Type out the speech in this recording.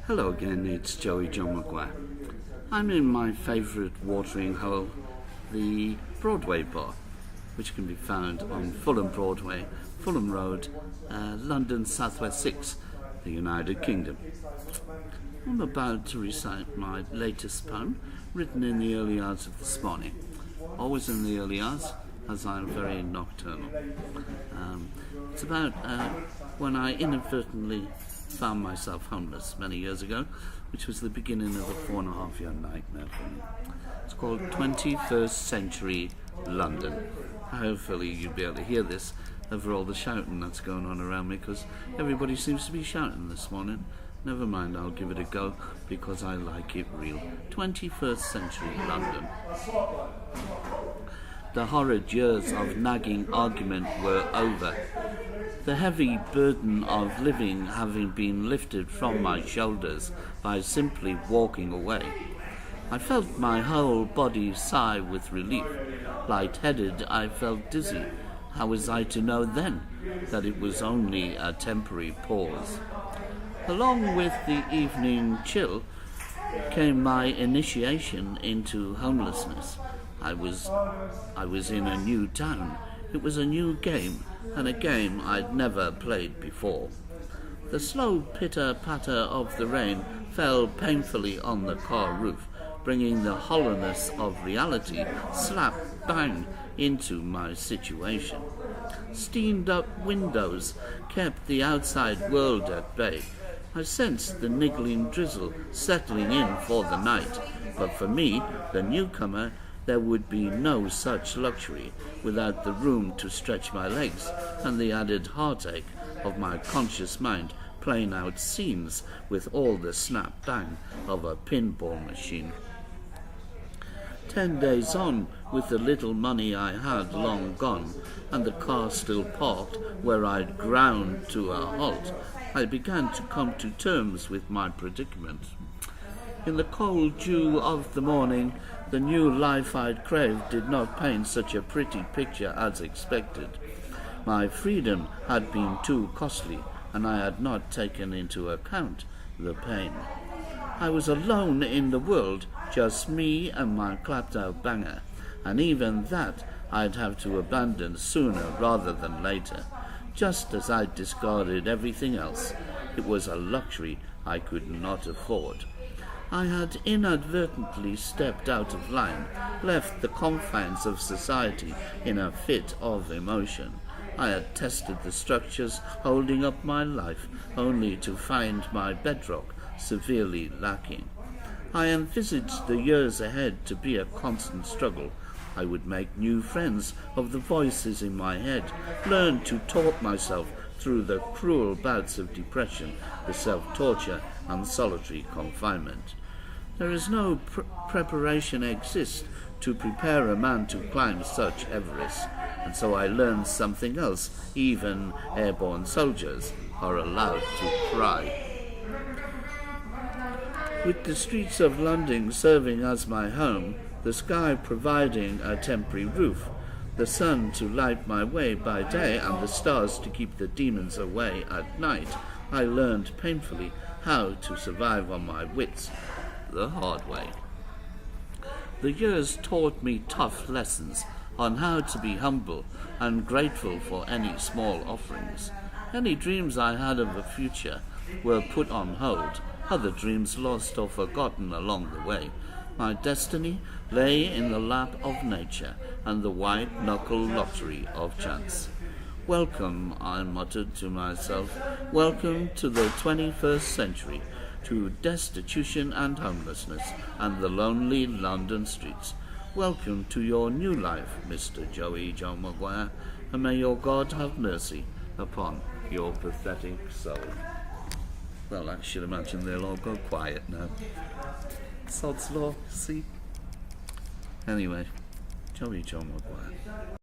Hello again, it's Joey John Maguire. I'm in my favourite watering hole, the Broadway bar, which can be found on Fulham Broadway, Fulham Road, London SW 6, the United Kingdom. I'm about to recite my latest poem, written in the early hours of this morning. Always in the early hours, as I'm very nocturnal. It's about when I inadvertently found myself homeless many years ago, which was the beginning of a 4.5-year nightmare for me. It's called 21st Century London. Hopefully you'll be able to hear this over all the shouting that's going on around me, because everybody seems to be shouting this morning. Never mind, I'll give it a go because I like it real. 21st Century London. The horrid years of nagging argument were over. The heavy burden of living having been lifted from my shoulders by simply walking away. I felt my whole body sigh with relief. Light-headed, I felt dizzy. How was I to know then that it was only a temporary pause? Along with the evening chill came my initiation into homelessness. I was in a new town. It was a new game, and a game I'd never played before. The slow pitter-patter of the rain fell painfully on the car roof, bringing the hollowness of reality slap bang into my situation. Steamed-up windows kept the outside world at bay. I sensed the niggling drizzle settling in for the night, but for me, the newcomer, there would be no such luxury without the room to stretch my legs and the added heartache of my conscious mind playing out scenes with all the snap-bang of a pinball machine. 10 days on, with the little money I had long gone, and the car still parked where I'd ground to a halt, I began to come to terms with my predicament. In the cold dew of the morning, the new life I'd craved did not paint such a pretty picture as expected. My freedom had been too costly, and I had not taken into account the pain. I was alone in the world, just me and my clapped-out banger, and even that I'd have to abandon sooner rather than later. Just as I'd discarded everything else, it was a luxury I could not afford. I had inadvertently stepped out of line, left the confines of society in a fit of emotion. I had tested the structures holding up my life, only to find my bedrock severely lacking. I envisaged the years ahead to be a constant struggle. I would make new friends of the voices in my head, learn to talk myself through the cruel bouts of depression, the self-torture and solitary confinement. There is no preparation exists to prepare a man to climb such Everest, and so I learned something else. Even airborne soldiers are allowed to cry. With the streets of London serving as my home, the sky providing a temporary roof, the sun to light my way by day and the stars to keep the demons away at night, I learned painfully how to survive on my wits the hard way. The years taught me tough lessons on how to be humble and grateful for any small offerings. Any dreams I had of a future were put on hold, other dreams lost or forgotten along the way. My destiny lay in the lap of nature and the white-knuckle lottery of chance. Welcome, I muttered to myself, welcome to the 21st century, to destitution and homelessness and the lonely London streets. Welcome to your new life, Mr. Joey John Maguire, and may your God have mercy upon your pathetic soul. Well, I should imagine they'll all go quiet now. Sod's law, see? Anyway, Joey John Maguire.